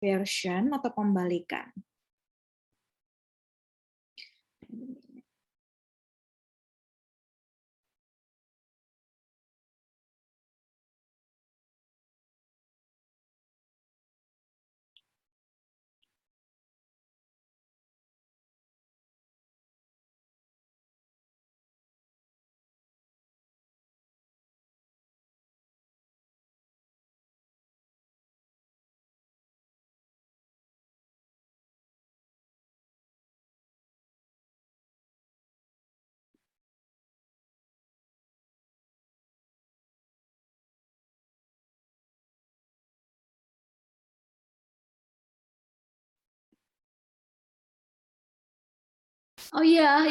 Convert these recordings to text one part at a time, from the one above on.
inversion atau pembalikan. Oh iya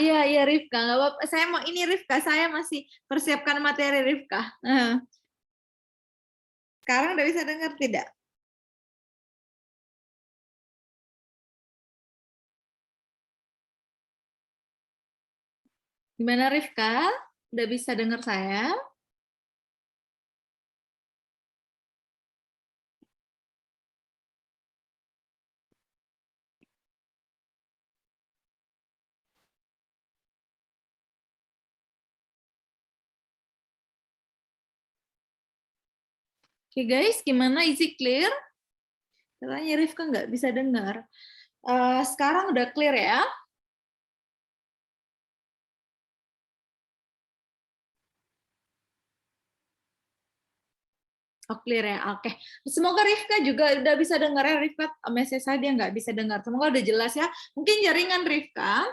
Rifka, nggak apa-apa. Saya mau ini Rifka, saya masih persiapkan materi Rifka. Sekarang udah bisa dengar tidak? Gimana Rifka? Udah bisa dengar saya? Oke guys, gimana? Is it clear? Katanya Rifka nggak bisa dengar. Sekarang udah clear ya? Oh, clear ya, oke. Semoga Rifka juga udah bisa dengar ya. Rifka message saya dia nggak bisa dengar. Semoga udah jelas ya. Mungkin jaringan Rifka.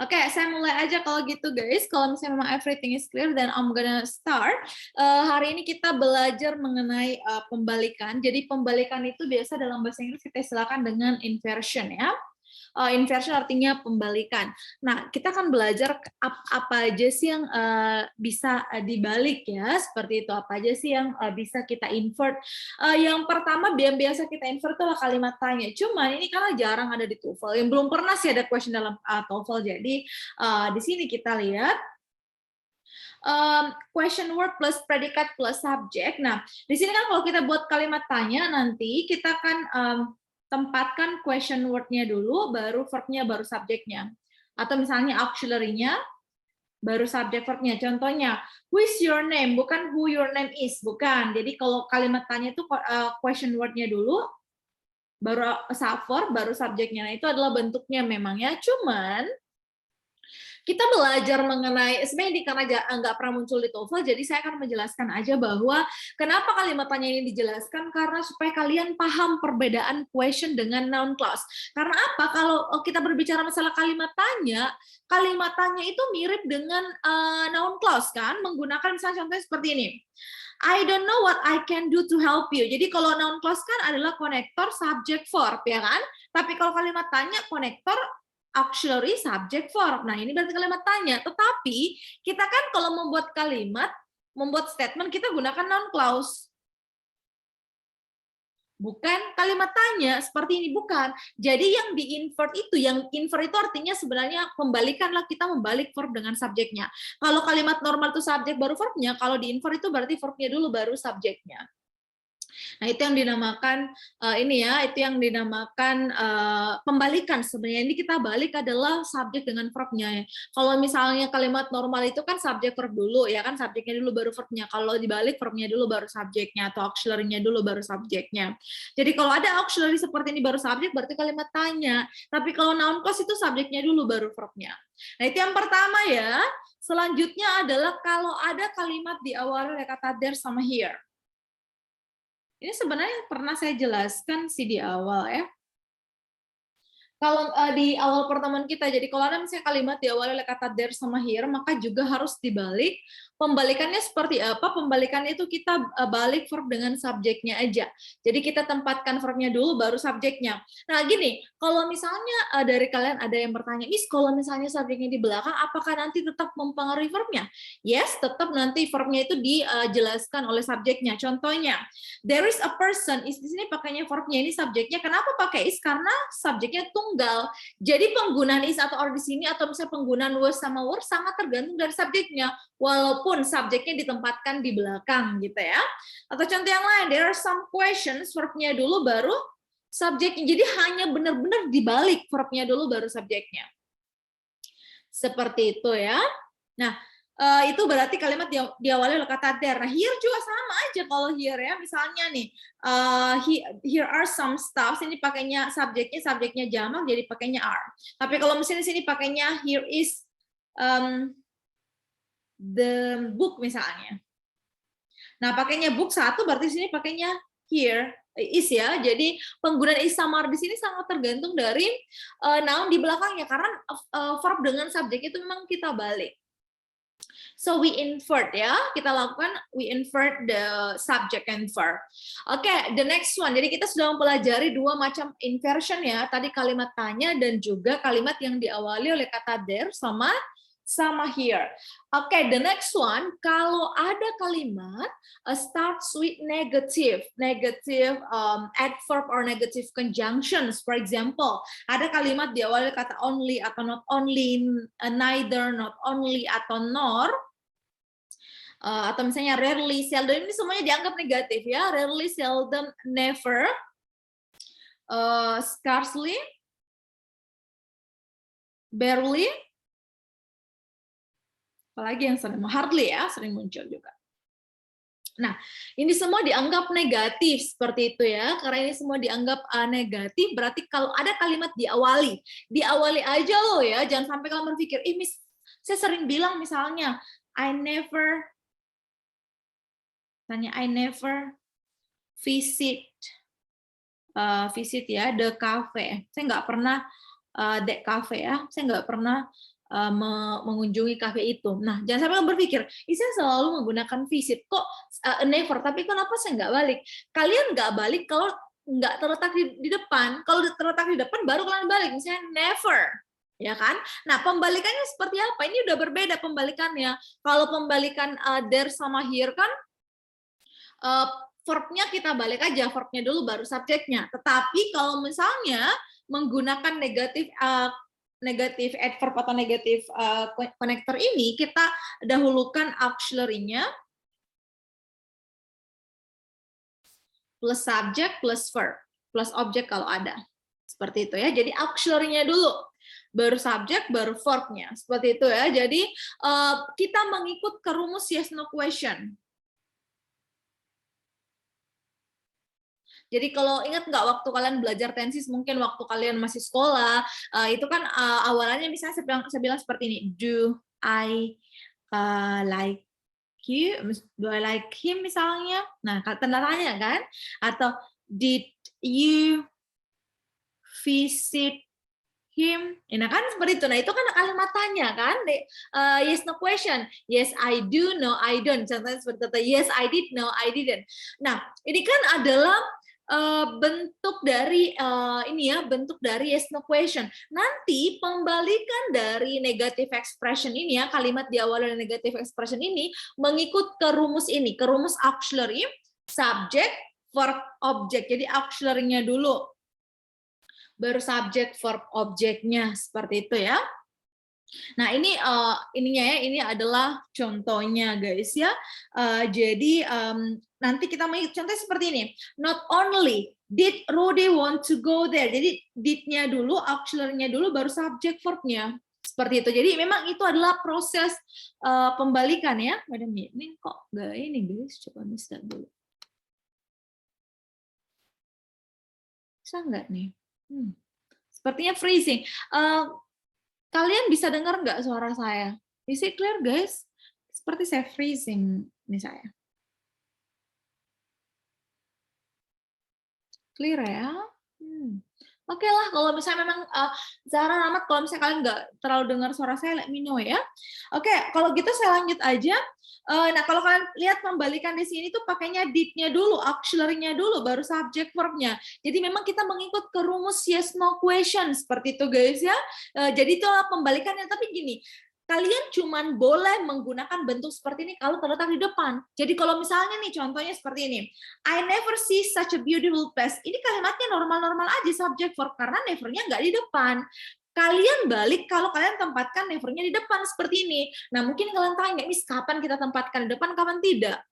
Oke, saya mulai aja kalau gitu guys. Kalau misalnya memang everything is clear, then I'm gonna start. Hari ini kita belajar mengenai pembalikan. Jadi pembalikan itu biasa dalam bahasa Inggris kita istilahkan dengan inversion ya. Inversion artinya pembalikan. Nah, kita akan belajar apa aja sih yang bisa dibalik ya, seperti itu. Apa aja sih yang bisa kita invert. Yang pertama, biasa kita invert adalah kalimat tanya. Cuma ini karena jarang ada di TOEFL. Yang belum pernah sih ada question dalam TOEFL. Jadi di sini kita lihat question word plus predikat plus subject. Nah, di sini kan kalau kita buat kalimat tanya nanti kita akan tempatkan question word-nya dulu, baru verb-nya, baru subjek-nya. Atau misalnya auxiliary-nya, baru subject verb-nya. Contohnya, who is your name? Bukan who your name is. Bukan. Jadi kalau kalimat tanya itu question word-nya dulu, baru verb, baru subjek-nya. Nah, itu adalah bentuknya memang ya. Cuman, kita belajar mengenai, sebenarnya ini karena nggak pernah muncul di TOEFL, jadi saya akan menjelaskan aja bahwa kenapa kalimat tanya ini dijelaskan, karena supaya kalian paham perbedaan question dengan noun clause. Karena apa? Kalau kita berbicara masalah kalimat tanya itu mirip dengan noun clause kan, menggunakan misalnya contohnya seperti ini. I don't know what I can do to help you. Jadi kalau noun clause kan adalah konektor subject verb, ya kan? Tapi kalau kalimat tanya konektor auxiliary subject verb. Nah, ini berarti kalimat tanya. Tetapi kita kan kalau membuat kalimat, membuat statement, kita gunakan noun clause. Bukan kalimat tanya, seperti ini, bukan. Jadi yang di-invert itu artinya sebenarnya kembalikanlah, kita membalik verb dengan subjeknya. Kalau kalimat normal itu subjek baru verbnya, kalau di-invert itu berarti verbnya dulu baru subjeknya. Nah, itu yang dinamakan itu yang dinamakan pembalikan. Sebenarnya ini kita balik adalah subjek dengan verbnya. Kalau misalnya kalimat normal itu kan subjek verb dulu ya kan, subjeknya dulu baru verbnya. Kalau dibalik verbnya dulu baru subjeknya, atau auxiliary-nya dulu baru subjeknya. Jadi kalau ada auxiliary seperti ini baru subjek berarti kalimat tanya. Tapi kalau noun clause itu subjeknya dulu baru verbnya. Nah, itu yang pertama ya. Selanjutnya adalah kalau ada kalimat diawali oleh kata there sama here. Ini sebenarnya pernah saya jelaskan sih di awal ya. Kalau di awal pertemuan kita, jadi kalau ada misalnya kalimat diawali oleh kata there sama here, maka juga harus dibalik. Pembalikannya seperti apa? Pembalikannya itu kita balik verb dengan subjeknya aja. Jadi kita tempatkan verbnya dulu, baru subjeknya. Nah gini, kalau misalnya dari kalian ada yang bertanya, Miss, kalau misalnya subjeknya di belakang, apakah nanti tetap mempengaruhi verbnya? Yes, tetap nanti verbnya itu dijelaskan oleh subjeknya. Contohnya, there is a person, di sini pakainya verbnya, ini subjeknya. Kenapa pakai is? Karena subjeknya tunggal. Jadi penggunaan is atau or di sini, atau misalnya penggunaan was sama were sangat tergantung dari subjeknya. Walaupun walaupun subjeknya ditempatkan di belakang gitu ya. Atau contoh yang lain, there are some questions, verbnya dulu baru subjeknya. Jadi hanya benar-benar dibalik, verbnya dulu baru subjeknya. Seperti itu ya. Nah, itu berarti kalimat diawali oleh kata there. Nah, here juga sama aja kalau here ya. Misalnya nih, here are some stuffs, ini pakainya subjeknya jamak, jadi pakainya are. Tapi kalau misalnya sini pakainya here is the book misalnya. Nah, pakainya book satu, berarti sini pakainya here is ya. Jadi penggunaan is sama are di sini sangat tergantung dari noun di belakangnya, karena verb dengan subjek itu memang kita balik. So we invert ya, kita lakukan we invert the subject and verb. Oke, the next one. Jadi kita sudah mempelajari dua macam inversion ya. Tadi kalimat tanya dan juga kalimat yang diawali oleh kata there sama here. Oke, the next one. Kalau ada kalimat starts with negative adverb or negative conjunctions. For example, ada kalimat diawali kata only atau not only, neither, not only atau nor. Atau misalnya rarely, seldom, ini semuanya dianggap negatif ya. Rarely, seldom, never, scarcely, barely, apalagi yang sering, hardly ya, sering muncul juga. Nah, ini semua dianggap negatif seperti itu ya. Karena ini semua dianggap negatif, berarti kalau ada kalimat diawali aja loh ya. Jangan sampai kamu berpikir, Miss, saya sering bilang misalnya, I never visit ya the cafe. Saya nggak pernah that cafe ya. Saya nggak pernah mengunjungi kafe itu. Nah, jangan sampai kamu berpikir, saya selalu menggunakan visit kok never. Tapi kenapa saya nggak balik? Kalian nggak balik kalau nggak terletak di depan. Kalau terletak di depan baru kalian balik. Misalnya never. Ya kan? Nah, pembalikannya seperti apa? Ini udah berbeda pembalikannya. Kalau pembalikan there sama here kan verbnya kita balik aja, verbnya dulu baru subjeknya. Tetapi kalau misalnya menggunakan negatif adverb atau negatif connector ini, kita dahulukan auxiliary-nya plus subject plus verb plus objek kalau ada. Seperti itu ya. Jadi auxiliary-nya dulu, baru subjek, baru verb-nya. Seperti itu ya. Jadi kita mengikut ke rumus yes no question. Jadi kalau ingat nggak waktu kalian belajar tensis, mungkin waktu kalian masih sekolah, itu kan awalannya misalnya saya bilang seperti ini, do I like you, do I like him misalnya, nah tanda tanya kan, atau did you visit him, nah kan seperti itu. Nah itu kan kalimat tanya kan, yes no question, yes I do, no I don't, contohnya seperti itu, yes I did, no I didn't. Nah ini kan adalah bentuk dari bentuk dari yes no question. Nanti pembalikan dari negative expression ini ya, kalimat diawali oleh negative expression ini mengikut ke rumus ini, ke rumus auxiliary, subject, verb, object. Jadi auxiliary-nya dulu, baru subject, verb, objeknya, seperti itu ya. Nah ini ini adalah contohnya guys ya. Jadi nanti kita mengikut contoh seperti ini. Not only did Rudy want to go there. Jadi did-nya dulu, auxiliary-nya dulu, baru subject, verb-nya. Seperti itu. Jadi memang itu adalah proses pembalikan ya. Ini kok nggak ini guys? Coba bisa dulu. Bisa nggak nih? Sepertinya freezing. Kalian bisa dengar nggak suara saya? Is it clear, guys? Seperti saya freezing nih saya. Clear ya? Oke lah, kalau misalnya memang Zara Rahmat, kalau misalnya kalian nggak terlalu dengar suara saya, let me know ya. Oke, kalau gitu saya lanjut aja. Nah, kalau kalian lihat pembalikan di sini tuh pakainya did-nya dulu, auxiliary-nya dulu, baru subject verb-nya. Jadi memang kita mengikut ke rumus yes no question seperti itu guys ya. Jadi itulah pembalikannya. Tapi gini, kalian cuman boleh menggunakan bentuk seperti ini kalau terletak di depan. Jadi kalau misalnya nih contohnya seperti ini, I never see such a beautiful place. Ini kalimatnya normal-normal aja subject verb karena never-nya nggak di depan. Kalian balik kalau kalian tempatkan nevernya di depan seperti ini. Nah, mungkin kalian tanya, Miss, kapan kita tempatkan di depan, kapan tidak?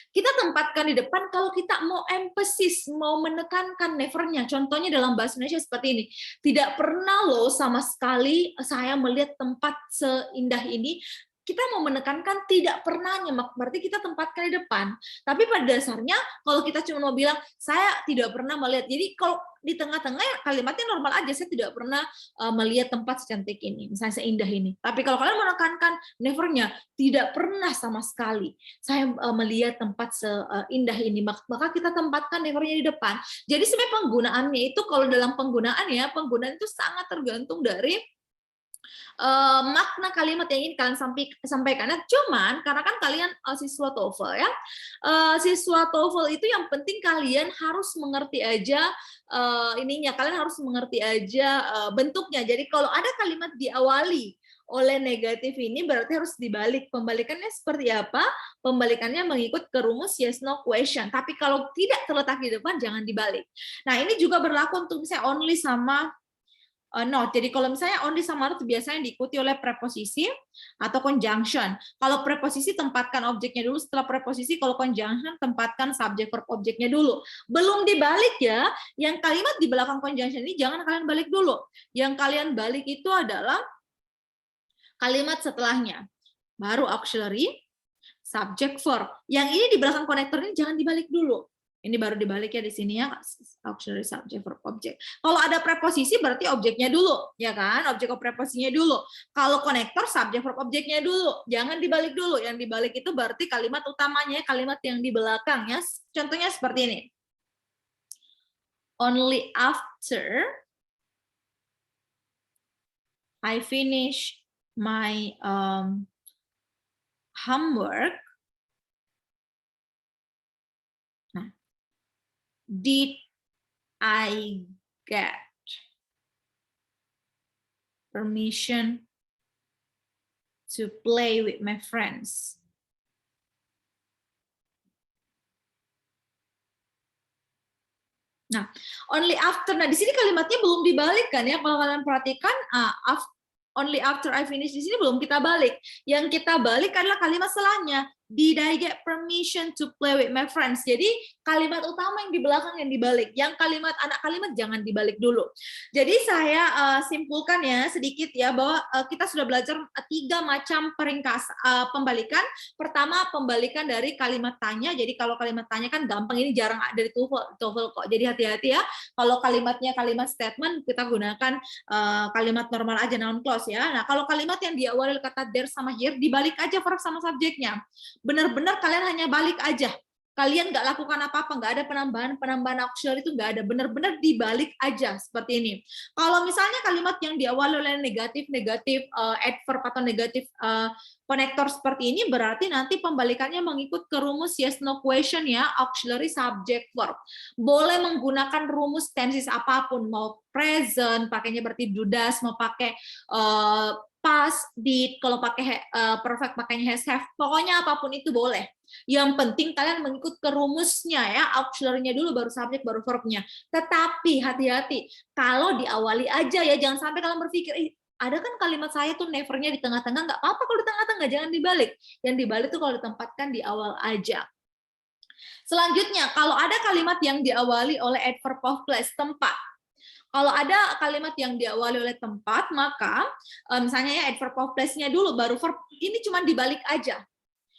Kita tempatkan di depan kalau kita mau emphasis, mau menekankan nevernya. Contohnya dalam bahasa Indonesia seperti ini. Tidak pernah loh sama sekali saya melihat tempat seindah ini. Kita mau menekankan tidak pernah nyemak, berarti kita tempatkan di depan. Tapi pada dasarnya kalau kita cuma mau bilang saya tidak pernah melihat, jadi kalau di tengah-tengah kalimatnya normal aja, saya tidak pernah melihat tempat secantik ini, misalnya seindah ini. Tapi kalau kalian menekankan nevernya, tidak pernah sama sekali saya melihat tempat seindah ini, maka kita tempatkan nevernya di depan. Jadi sebenarnya penggunaannya itu kalau dalam penggunaan itu sangat tergantung dari makna kalimat yang ingin kalian sampaikan. Cuman karena kan kalian siswa TOEFL ya, siswa TOEFL itu yang penting kalian harus mengerti aja kalian harus mengerti aja bentuknya. Jadi kalau ada kalimat diawali oleh negatif ini berarti harus dibalik. Pembalikannya seperti apa? Pembalikannya mengikut ke rumus yes no question. Tapi kalau tidak terletak di depan jangan dibalik. Nah, ini juga berlaku untuk misalnya only sama not. Jadi kalau misalnya only sama not biasanya diikuti oleh preposisi atau conjunction. Kalau preposisi tempatkan objeknya dulu, setelah preposisi kalau conjunction tempatkan subject verb objeknya dulu. Belum dibalik ya, yang kalimat di belakang conjunction ini jangan kalian balik dulu. Yang kalian balik itu adalah kalimat setelahnya. Baru auxiliary, subject verb. Yang ini di belakang konektor ini jangan dibalik dulu. Ini baru dibalik ya di sini ya, auxiliary subject verb object. Kalau ada preposisi berarti objeknya dulu, ya kan? Objek preposisinya dulu. Kalau konektor subject verb objeknya dulu, jangan dibalik dulu. Yang dibalik itu berarti kalimat utamanya, kalimat yang di belakang ya. Contohnya seperti ini. Only after I finish my homework, did I get permission to play with my friends? Nah, only after. Nah, di sini kalimatnya belum dibalik kan ya? Kalau kalian perhatikan, only after I finish di sini belum kita balik. Yang kita balik adalah kalimat setelahnya. Did I get permission to play with my friends? Jadi kalimat utama yang di belakang yang dibalik. Yang anak kalimat jangan dibalik dulu. Jadi saya simpulkan ya sedikit ya bahwa kita sudah belajar 3 macam peringkas pembalikan. Pertama, pembalikan dari kalimat tanya. Jadi kalau kalimat tanya kan gampang, ini jarang ada di TOEFL kok. Jadi hati-hati ya. Kalau kalimatnya kalimat statement kita gunakan kalimat normal aja, noun clause ya. Nah, kalau kalimat yang diawali oleh kata there sama here dibalik aja verb sama subjeknya. Benar-benar kalian hanya balik aja. Kalian nggak lakukan apa-apa, nggak ada penambahan auxiliary itu nggak ada. Benar-benar dibalik aja seperti ini. Kalau misalnya kalimat yang diawali oleh negatif adverb atau negatif konektor seperti ini, berarti nanti pembalikannya mengikut ke rumus yes no question ya, auxiliary subject verb. Boleh menggunakan rumus tenses apapun, mau present pakainya berarti do does, mau pakai past, did, kalau pakai perfect pakainya has, have, pokoknya apapun itu boleh. Yang penting kalian mengikut ke rumusnya ya, auxiliary-nya dulu baru subject baru verbnya. Tetapi hati-hati, kalau diawali aja ya, jangan sampai kalian berpikir, ada kan kalimat saya tuh never-nya di tengah-tengah, nggak apa-apa kalau di tengah-tengah, jangan dibalik. Yang dibalik tuh kalau ditempatkan di awal aja. Selanjutnya, kalau ada kalimat yang diawali oleh adverb of place, tempat. Kalau ada kalimat yang diawali oleh tempat, maka misalnya ya adverb of place-nya dulu, baru verb, ini cuma dibalik aja.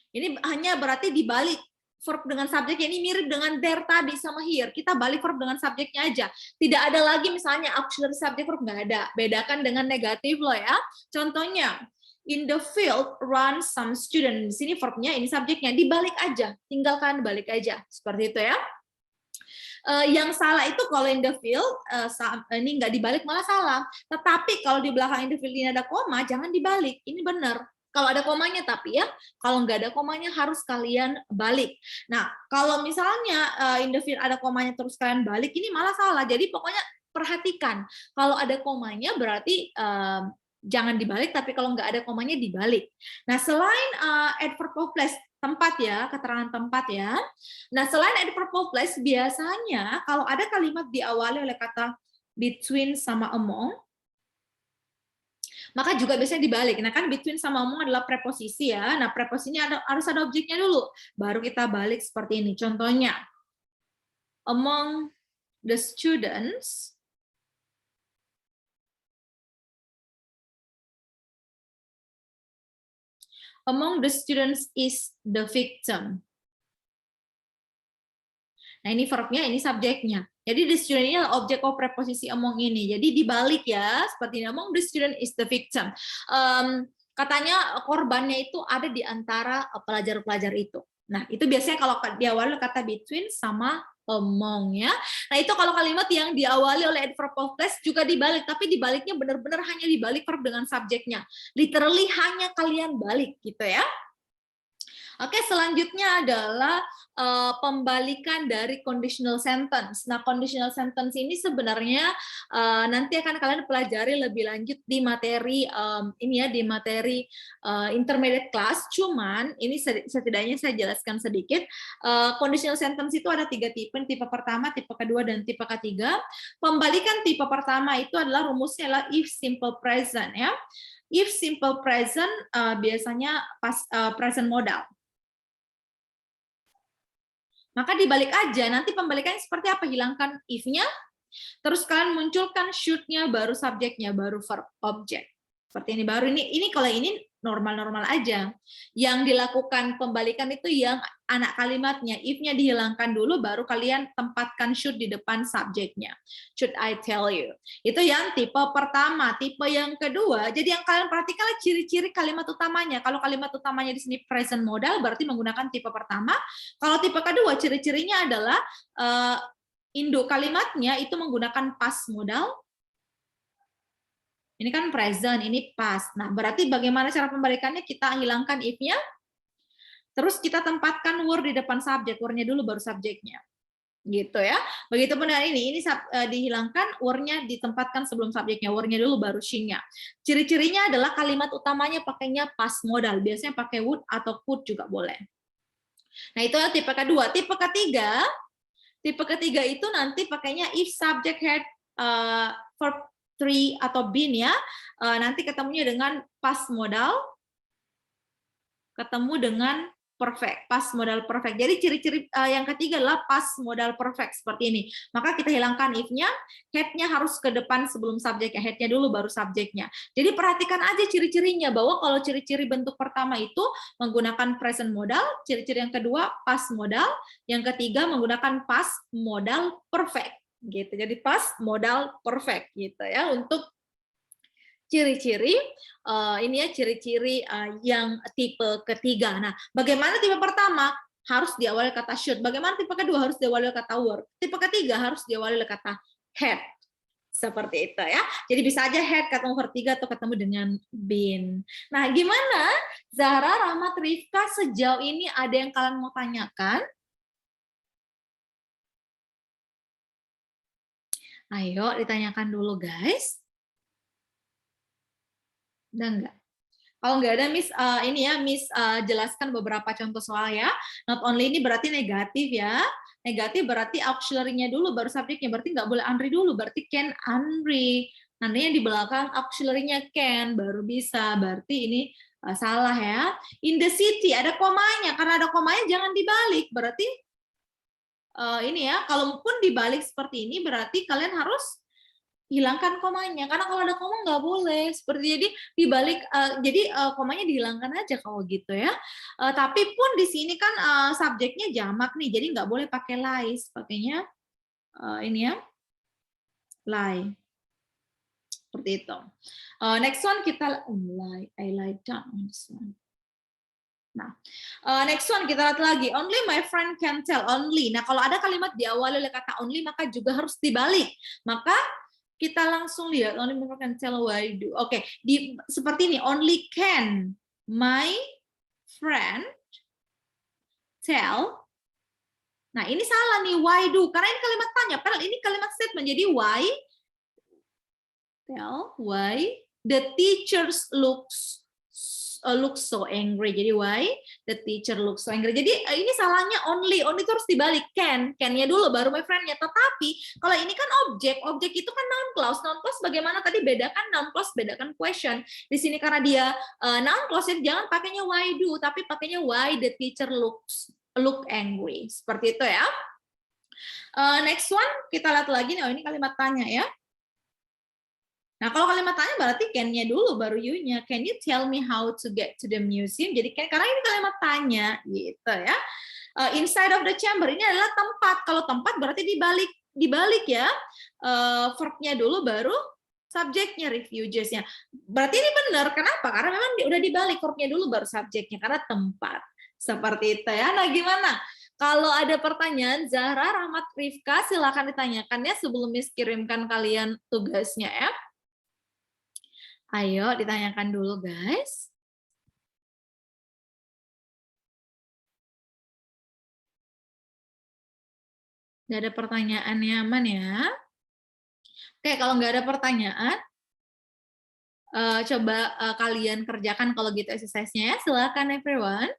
Ini hanya berarti dibalik verb dengan subjeknya, ini mirip dengan there tadi sama here. Kita balik verb dengan subjeknya aja. Tidak ada lagi misalnya auxiliary subject verb, nggak ada. Bedakan dengan negatif loh ya. Contohnya, in the field run some student. Di sini verbnya, ini subjeknya, dibalik aja. Tinggalkan balik aja. Seperti itu ya. Yang salah itu kalau in the field ini nggak dibalik malah salah. Tetapi kalau di belakang in the field ini ada koma, jangan dibalik. Ini benar. Kalau ada komanya tapi ya, kalau nggak ada komanya harus kalian balik. Nah, kalau misalnya in the field ada komanya terus kalian balik, ini malah salah. Jadi pokoknya perhatikan. Kalau ada komanya berarti jangan dibalik, tapi kalau nggak ada komanya dibalik. Nah, selain adverb of place, tempat ya, keterangan tempat ya. Nah, selain adverb of place, biasanya kalau ada kalimat diawali oleh kata between sama among, Maka juga biasanya dibalik. Nah kan between sama among adalah preposisi ya. Nah preposisi ini harus ada objeknya dulu. Baru kita balik seperti ini. Contohnya, among the students, among the students is the victim. Nah ini verbnya, ini subjeknya. Jadi the student ini adalah objek of preposisi among ini. Jadi dibalik ya, seperti ini. Among the student is the victim. Katanya korbannya itu ada di antara pelajar-pelajar itu. Nah itu biasanya kalau diawali kata between sama among ya. Nah itu kalau kalimat yang diawali oleh adverb of place juga dibalik, tapi dibaliknya benar-benar hanya dibalik verb dengan subjeknya. Literally hanya kalian balik gitu ya. Oke, selanjutnya adalah pembalikan dari conditional sentence. Nah, conditional sentence ini sebenarnya nanti akan kalian pelajari lebih lanjut di materi ini ya, di materi intermediate class. Cuman ini setidaknya saya jelaskan sedikit. Conditional sentence itu ada 3 tipe. Tipe pertama, tipe kedua, dan tipe ketiga. Pembalikan tipe pertama itu adalah rumusnya adalah if simple present ya. If simple present biasanya pas present modal. Maka dibalik aja, nanti pembalikannya seperti apa? Hilangkan if-nya, terus kalian munculkan should-nya, baru subjeknya, baru verb object. Seperti ini, baru ini kalau ini normal-normal aja. Yang dilakukan pembalikan itu yang anak kalimatnya, if-nya dihilangkan dulu, baru kalian tempatkan should di depan subjeknya. Should I tell you? Itu yang tipe pertama. Tipe yang kedua, jadi yang kalian perhatikan ciri-ciri kalimat utamanya. Kalau kalimat utamanya di sini present modal, berarti menggunakan tipe pertama. Kalau tipe kedua, ciri-cirinya adalah induk kalimatnya itu menggunakan past modal. Ini kan present, ini past. Nah, berarti bagaimana cara pembalikannya? Kita hilangkan if-nya, terus kita tempatkan word di depan subjek, word-nya dulu baru subjeknya. Gitu ya. Begitupun dengan ini dihilangkan, word-nya ditempatkan sebelum subjeknya, word-nya dulu baru she-nya. Ciri-cirinya adalah kalimat utamanya pakainya past modal, biasanya pakai would atau could juga boleh. Nah, itu adalah tipe kedua. Tipe ketiga itu nanti pakainya if subject had verb 3 atau been ya, nanti ketemunya dengan past modal, ketemu dengan perfect, past modal perfect. Jadi ciri-ciri yang ketiga adalah past modal perfect seperti ini. Maka kita hilangkan if-nya, had-nya harus ke depan sebelum subjeknya, had-nya dulu baru subjeknya. Jadi perhatikan aja ciri-cirinya, bahwa kalau ciri-ciri bentuk pertama itu menggunakan present modal, ciri-ciri yang kedua past modal, yang ketiga menggunakan past modal perfect. Gitu. Jadi past modal perfect gitu ya untuk ciri-ciri ini ya, ciri-ciri yang tipe ketiga. Nah, bagaimana tipe pertama? Harus diawali kata should. Bagaimana tipe kedua? Harus diawali kata were. Tipe ketiga harus diawali kata had. Seperti itu ya. Jadi bisa aja had ketemu verb 3 atau ketemu dengan been. Nah, gimana Zahra, Rahmat, Rifka, sejauh ini ada yang kalian mau tanyakan? Ayo ditanyakan dulu guys. Udah enggak? Kalau nggak ada, Miss ini ya, Miss jelaskan beberapa contoh soal ya. Not only ini berarti negatif ya. Negatif berarti auxiliary-nya dulu, baru subjeknya. Berarti nggak boleh Andri dulu, berarti can Andri. Nantinya di belakang auxiliary-nya can, baru bisa. Berarti ini salah ya. In the city, ada komanya. Karena ada komanya jangan dibalik. Berarti ini ya, kalaupun dibalik seperti ini, berarti kalian harus hilangkan komanya, karena kalau ada koma nggak boleh. Seperti jadi dibalik, jadi komanya dihilangkan aja kalau gitu ya. Tapi pun di sini kan subjeknya jamak nih, jadi nggak boleh pakai lies, pakainya ini ya, lie. Seperti itu. Next one kita lie, I lie down on this one. Nah, next one kita lihat lagi. Only my friend can tell. Only. Nah, kalau ada kalimat diawali oleh kata only, maka juga harus dibalik. Maka kita langsung lihat only my friend can tell what I do. Oke, seperti ini. Only can my friend tell. Nah, ini salah nih. Why do? Karena ini kalimat tanya. Padahal ini kalimat statement. Jadi why tell why the teachers looks looks so angry. Jadi why the teacher looks so angry. Jadi ini salahnya only itu harus dibalik. Can-nya dulu baru my friend-nya. Tetapi kalau ini kan objek itu kan noun clause. Noun clause bagaimana tadi, bedakan noun clause, bedakan question. Di sini karena dia noun clause, jangan pakainya why do, tapi pakainya why the teacher look angry. Seperti itu ya. Next one kita lihat lagi nih. Oh, ini kalimat tanya ya. Nah, kalau kalimat tanya berarti can-nya dulu baru you-nya. Can you tell me how to get to the museum? Jadi karena ini kalimat tanya gitu ya. Inside of the chamber ini adalah tempat. Kalau tempat berarti dibalik ya. Verb-nya dulu baru subjeknya, refugees-nya. Berarti ini benar. Kenapa? Karena memang udah dibalik, verb-nya dulu baru subjeknya, karena tempat. Seperti itu ya. Nah, gimana? Kalau ada pertanyaan, Zahra, Rahmat, Rifka, silakan ditanyakan ya sebelum Miss kirimkan kalian tugasnya ya. Ayo ditanyakan dulu, guys. Nggak ada pertanyaan, aman ya? Oke, kalau nggak ada pertanyaan, coba kalian kerjakan kalau gitu exercise-nya ya. Silakan everyone.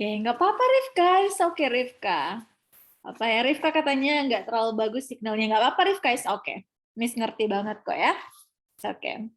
Oke, nggak apa-apa Rifka, it's okay Rifka. Apa ya, Rifka katanya nggak terlalu bagus signalnya. Nggak apa-apa Rifka, it's okay. Miss ngerti banget kok ya. It's okay.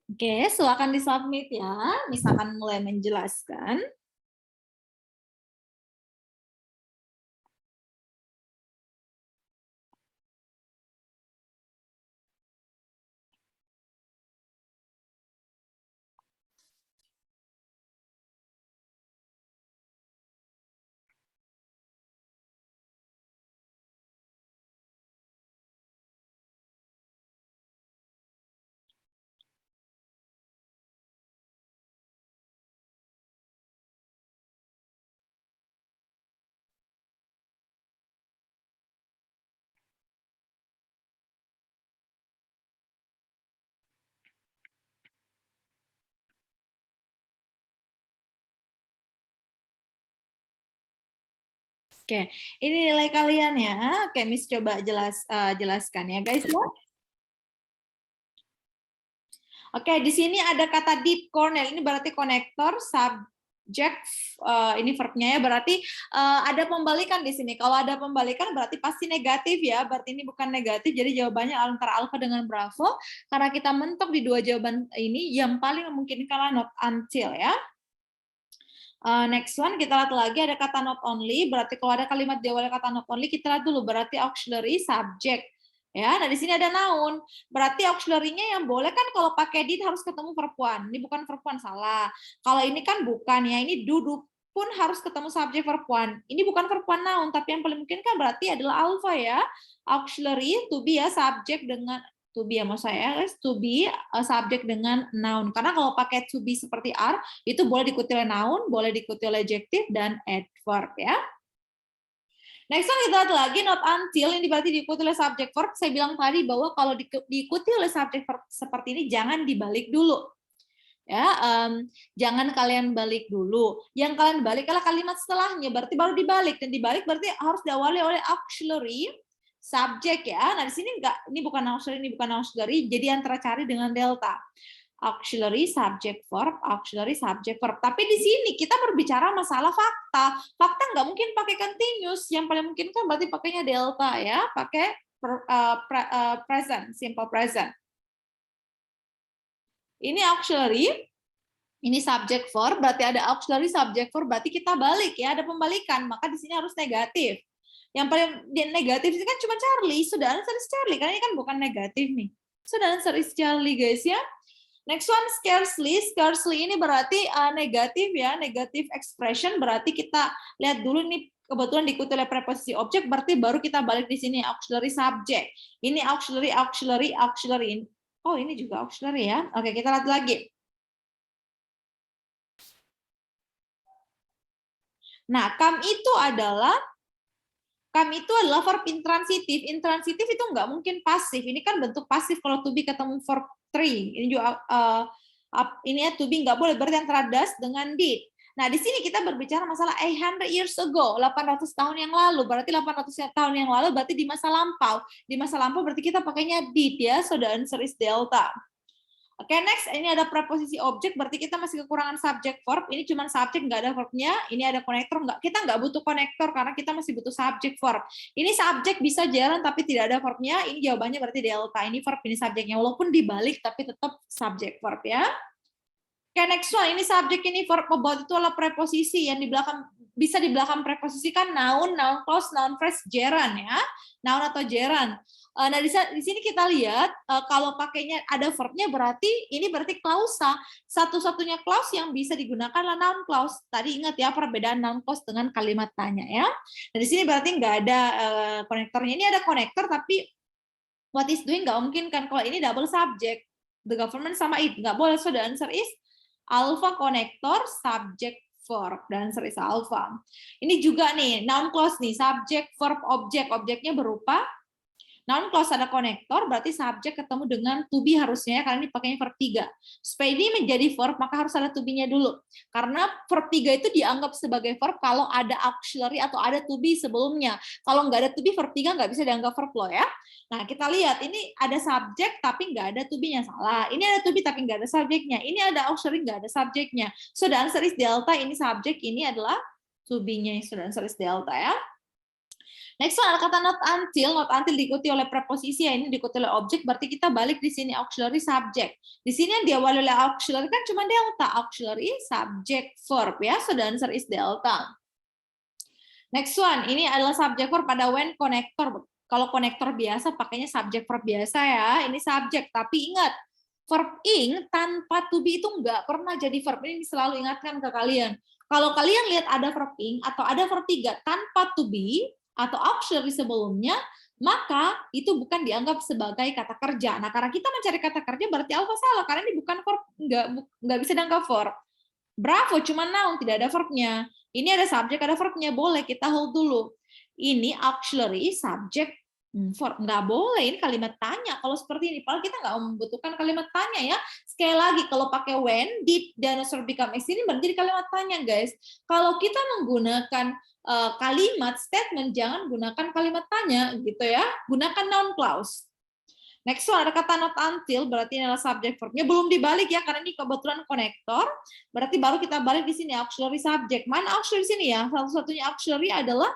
Oke, silakan di-submit ya. Misalkan mulai menjelaskan. Oke, ini nilai kalian ya. Oke, Miss coba jelaskan ya guys ya. Oke, di sini ada kata deep cornel. Ini berarti konektor, subject, ini verbnya ya. Berarti ada pembalikan di sini. Kalau ada pembalikan berarti pasti negatif ya. Berarti ini bukan negatif. Jadi jawabannya antara alpha dengan bravo. Karena kita mentok di dua jawaban ini, yang paling memungkinkan not until ya. Next one, kita lihat lagi ada kata not only. Berarti kalau ada kalimat di awalnya kata not only, kita lihat dulu. Berarti auxiliary subject. Ya, nah di sini ada noun. Berarti auxiliary-nya yang boleh kan kalau pakai did harus ketemu verb one. Ini bukan verb one, salah. Kalau ini kan bukan ya, ini duduk pun harus ketemu subject verb one. Ini bukan verb one noun, tapi yang paling mungkin kan berarti adalah alpha ya. Auxiliary to be ya, subject dengan to be ya, maksud saya to be subject dengan noun. Karena kalau pakai to be seperti are, itu boleh diikuti oleh noun, boleh diikuti oleh adjective dan adverb ya. Next one kita lihat lagi not until, ini berarti diikuti oleh subject verb. Saya bilang tadi bahwa kalau diikuti oleh subject verb seperti ini jangan dibalik dulu. Ya, jangan kalian balik dulu. Yang kalian balik adalah kalimat setelahnya, berarti baru dibalik, dan dibalik berarti harus diawali oleh auxiliary subject ya. Nah, di sini enggak, ini bukan auxiliary, jadi antara cari dengan delta. Auxiliary subject verb, auxiliary subject verb. Tapi di sini kita berbicara masalah fakta. Fakta nggak mungkin pakai continuous, yang paling mungkin kan berarti pakainya delta ya, pakai present, simple present. Ini auxiliary, ini subject verb, berarti ada auxiliary subject verb, berarti kita balik ya, ada pembalikan, maka di sini harus negatif. Yang paling negatif ini kan cuma Charlie, sudah answer is Charlie, karena ini kan bukan negatif nih. Sudah answer is Charlie guys ya. Next one scarcely, scarcely ini berarti negatif ya, negative expression, berarti kita lihat dulu nih kebetulan diikuti oleh preposisi objek, berarti baru kita balik di sini auxiliary subject. Ini auxiliary, auxiliary, auxiliary. Oh, ini juga auxiliary ya. Oke, kita lihat lagi. Nah, come itu adalah verb intransitif. Intransitif itu nggak mungkin pasif. Ini kan bentuk pasif kalau to be ketemu verb three. Ini juga ini ya to be nggak boleh, berarti antara does dengan did. Nah, di sini kita berbicara masalah 800 years ago, 800 tahun yang lalu. Berarti 800 tahun yang lalu berarti di masa lampau. Di masa lampau berarti kita pakainya did ya. So the answer is delta. Oke, next, ini ada preposisi objek, berarti kita masih kekurangan subject verb. Ini cuma subjek, nggak ada verbnya. Ini ada konektor, kita nggak butuh konektor karena kita masih butuh subject verb. Ini subjek bisa jalan tapi tidak ada verbnya. Ini jawabannya berarti delta. Ini verb, ini subjeknya. Walaupun dibalik tapi tetap subject verb ya. Oke, next one. Ini subjek, ini verb. About itu adalah preposisi yang di belakang, bisa di belakang preposisi kan noun, noun clause, noun phrase, gerund ya. Noun atau gerund. Nah, di sini kita lihat kalau pakainya ada verbnya berarti ini berarti klausa. Satu-satunya clause yang bisa digunakan adalah noun clause. Tadi ingat ya perbedaan noun clause dengan kalimat tanya ya. Nah, di sini berarti nggak ada konektornya. Ini ada konektor tapi what is doing nggak mungkin kan, kalau ini double subject. The government sama it nggak boleh. So the answer is alpha konektor subject verb. The answer is alpha. Ini juga nih noun clause nih, subject verb object. Objeknya berupa noun clause ada konektor, berarti subjek ketemu dengan to be harusnya, karena ini pakainya verb 3. Supaya ini menjadi verb, maka harus ada to be-nya dulu. Karena verb 3 itu dianggap sebagai verb kalau ada auxiliary atau ada to be sebelumnya. Kalau nggak ada to be, verb 3 nggak bisa dianggap verb loh ya. Nah, kita lihat, ini ada subjek tapi nggak ada to be-nya, salah. Ini ada to be tapi nggak ada subjeknya. Ini ada auxiliary, nggak ada subjeknya. So, the answer is delta, ini subjek, ini adalah to be-nya. So, the answer is delta ya. Next one ada kata not until diikuti oleh preposisi, ya ini diikuti oleh objek, berarti kita balik di sini auxiliary subject. Di sini yang diawali oleh auxiliary kan cuma delta, auxiliary subject verb ya, so the answer is delta. Next one, ini adalah subject verb pada when connector. Kalau konektor biasa pakainya subject verb biasa ya, ini subject, tapi ingat verb ing tanpa to be itu nggak pernah jadi verb. Ini selalu ingatkan ke kalian. Kalau kalian lihat ada verb ing atau ada verb 3 tanpa to be atau auxiliary sebelumnya, maka itu bukan dianggap sebagai kata kerja. Nah, karena kita mencari kata kerja berarti alfa salah, karena ini bukan verb, nggak bisa dianggap verb. Bravo, cuma noun, tidak ada verbnya. Ini ada subjek, ada verbnya, boleh kita hold dulu. Ini auxiliary subject verb, nggak boleh, ini kalimat tanya. Kalau seperti ini, padahal kita nggak membutuhkan kalimat tanya ya. Sekali lagi, kalau pakai when, did, dinosaur become extinct, ini menjadi kalimat tanya, guys. Kalau kita menggunakan kalimat statement, jangan gunakan kalimat tanya gitu ya, gunakan noun clause. Next one ada kata not until, berarti ini adalah subject verbnya, belum dibalik ya karena ini kebetulan konektor, berarti baru kita balik di sini auxiliary subject. Mana auxiliary di sini ya? Satu-satunya auxiliary adalah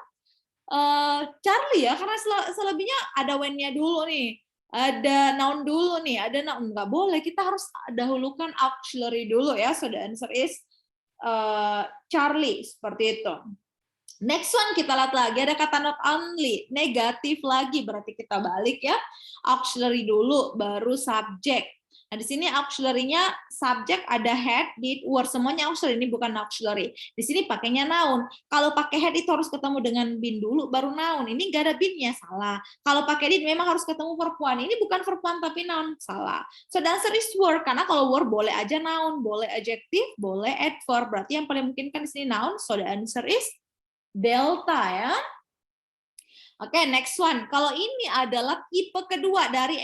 Charlie ya, karena selebihnya ada when-nya dulu nih, ada noun dulu nih, ada noun, nggak boleh, kita harus dahulukan auxiliary dulu ya. So the answer is Charlie, seperti itu. Next one kita lihat lagi, ada kata not only, negatif lagi, berarti kita balik ya, auxiliary dulu, baru subject. Nah, di sini auxiliary-nya subject ada head, did, were, semuanya auxiliary, ini bukan auxiliary. Di sini pakainya noun. Kalau pakai head itu harus ketemu dengan been dulu, baru noun. Ini nggak ada been-nya, salah. Kalau pakai did memang harus ketemu verb one. Ini bukan verb one tapi noun, salah. So the answer is were, karena kalau were boleh aja noun, boleh adjective, boleh adverb. Berarti yang paling mungkin kan di sini noun, so the answer is delta ya. Oke, next one. Kalau ini adalah tipe kedua dari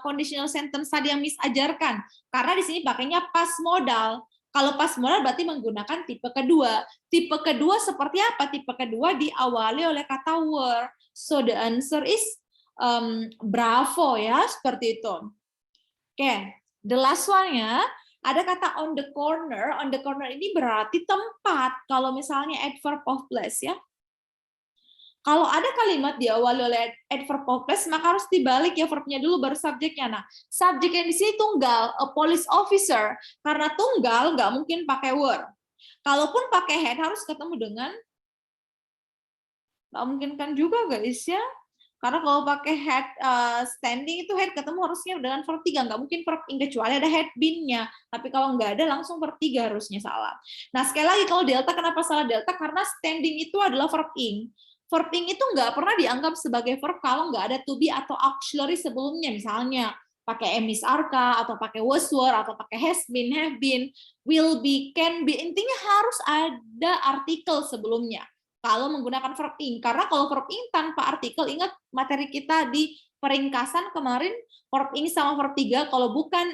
conditional sentence tadi yang Miss ajarkan. Karena di sini pakainya past modal. Kalau past modal berarti menggunakan tipe kedua. Tipe kedua seperti apa? Tipe kedua diawali oleh kata were. So the answer is bravo ya, seperti itu. Oke, the last one ya. Ada kata on the corner. On the corner ini berarti tempat. Kalau misalnya adverb of place ya. Kalau ada kalimat diawali oleh adverb of place, maka harus dibalik ya verbnya dulu baru subjeknya. Nah, subjek yang di sini tunggal, a police officer. Karena tunggal nggak mungkin pakai were. Kalaupun pakai head harus ketemu dengan, nggak mungkin kan juga guys ya. Karena kalau pakai head standing itu head ketemu harusnya dengan verb 3, nggak mungkin verb ing kecuali ada head been-nya. Tapi kalau nggak ada langsung verb 3 harusnya salah. Nah sekali lagi kalau delta kenapa salah delta? Karena standing itu adalah verb ing. Verb ing itu nggak pernah dianggap sebagai verb kalau nggak ada to be atau auxiliary sebelumnya. Misalnya pakai am, is, are, atau pakai was, were, atau pakai has been, have been, will be, can be. Intinya harus ada artikel sebelumnya kalau menggunakan verb ing. Karena kalau verb ing tanpa artikel, ingat materi kita di peringkasan kemarin, verb ing sama verb 3 kalau bukan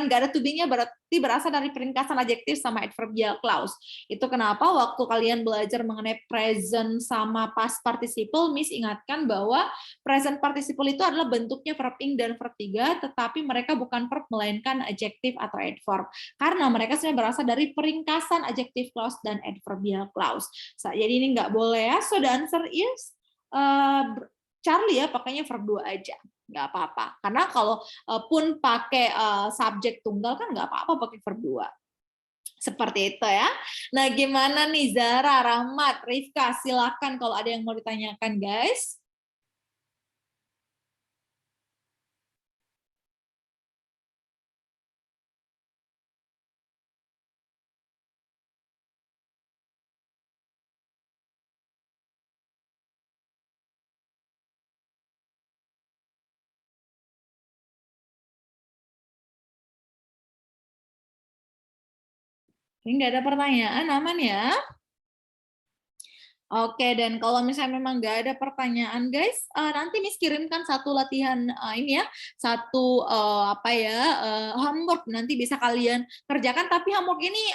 nggak ada to be-nya berarti berasal dari peringkasan adjektif sama adverbial clause. Itu kenapa waktu kalian belajar mengenai present sama past participle, Miss ingatkan bahwa present participle itu adalah bentuknya verb ing dan verb 3, tetapi mereka bukan verb melainkan adjektif atau adverb. Karena mereka sebenarnya berasal dari peringkasan adjective clause dan adverbial clause. Jadi ini nggak boleh ya. So the answer is Charlie ya, pakainya verb 2 aja. Nggak apa-apa. Karena kalau pun pakai subjek tunggal kan nggak apa-apa pakai verb 2. Seperti itu ya. Nah, gimana nih Zara, Rahmat, Rifka, silakan kalau ada yang mau ditanyakan, guys. Ini nggak ada pertanyaan, aman ya? Oke, dan kalau misalnya memang nggak ada pertanyaan, guys, nanti Miss kirimkan satu latihan ini ya, satu homework nanti bisa kalian kerjakan. Tapi homework ini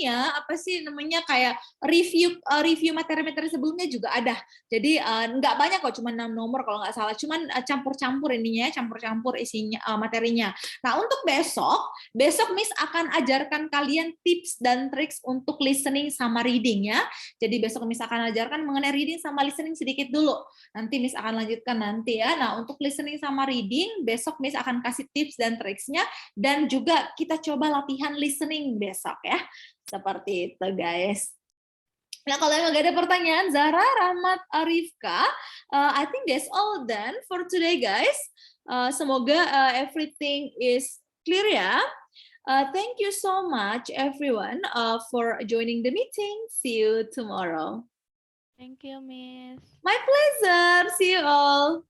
ya, apa sih namanya kayak review materi-materi sebelumnya juga ada. Jadi nggak banyak kok, cuma 6 nomor kalau nggak salah. Cuman campur-campur ininya, campur-campur isinya materinya. Nah untuk besok Miss akan ajarkan kalian tips dan triks untuk listening sama reading ya. Jadi besok Miss akan mengajarkan mengenai reading sama listening sedikit dulu. Nanti Miss akan lanjutkan nanti ya. Nah, untuk listening sama reading, besok Miss akan kasih tips dan triksnya, dan juga kita coba latihan listening besok ya. Seperti itu guys. Nah, kalau emang gak ada pertanyaan, Zara, Rahmat, Arifka, I think that's all done for today, guys. Semoga everything is clear ya. Thank you so much, everyone, for joining the meeting. See you tomorrow. Thank you, Miss. My pleasure. See you all.